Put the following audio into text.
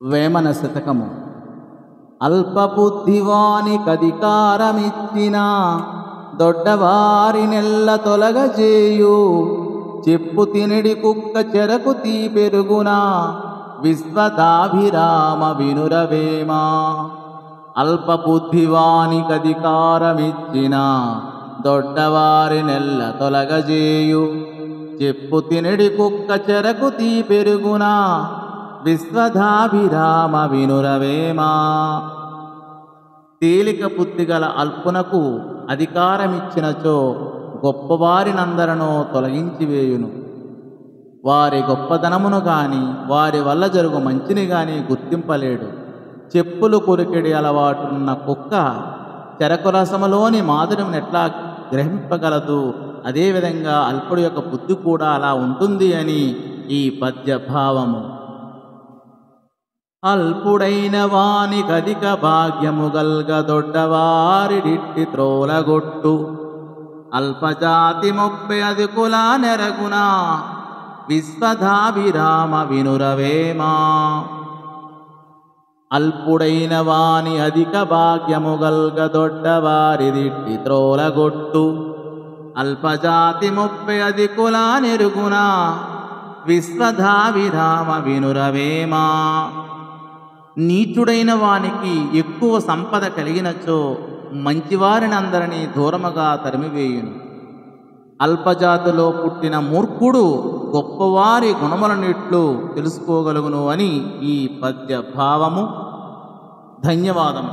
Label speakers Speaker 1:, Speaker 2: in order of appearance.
Speaker 1: వేమన శతకము. అల్పబుద్ధివానికధికారమిచ్చిన దొడ్డవారినెల్ల తొలగజేయు చెప్పు తినడి కుక్క చెరకు తీ పెరుగునా విశ్వదాభిరామ వినురవేమా. అల్పబుద్ధివానికధికారమిచ్చిన దొడ్డవారినెల్ల తొలగజేయు చెప్పు తినడి కుక్క చెరకు తీ పెరుగునా విశ్వదాభిరామ వినురవేమా. తేలిక బుద్ధిగల అల్పునకు అధికారమిచ్చినచో గొప్పవారినందరనో తొలగించివేయును. వారి గొప్పదనమును గాని వారి వల్ల జరుగు మంచిని గాని గుర్తింపలేడు. చెప్పులు కొరికెడి అలవాటున్న కుక్క చెరకు రసములోని మాధుర్యం ఎట్లా గ్రహింపగలదు, అదేవిధంగా అల్పుడి యొక్క బుద్ధి కూడా అలా ఉంటుంది అని ఈ పద్య భావము. అల్పుడైన వానికధిక భాగ్యము గల్గ దొడ్డవారిడిట్టి త్రోలగొట్టు అల్పజాతి మొప్పే అది కులా నెరగునా విశ్వదాభిరామ వినురవేమా. అల్పుడైన వాని అధిక భాగ్యము గల్గ దొడ్డవారిదిట్టి త్రోలగొట్టు అల్పజాతి మొప్పే అది కులా నెరుగునా విశ్వదాభిరామ వినురవేమా. నీచుడైన వానికి ఎక్కువ సంపద కలిగినచో మంచివారినందరినీ దూరముగా తరిమివేయును. అల్పజాతిలో పుట్టిన మూర్ఖుడు గొప్పవారి గుణములన్నిట్లు తెలుసుకోగలుగును అని ఈ పద్య భావము. ధన్యవాదము.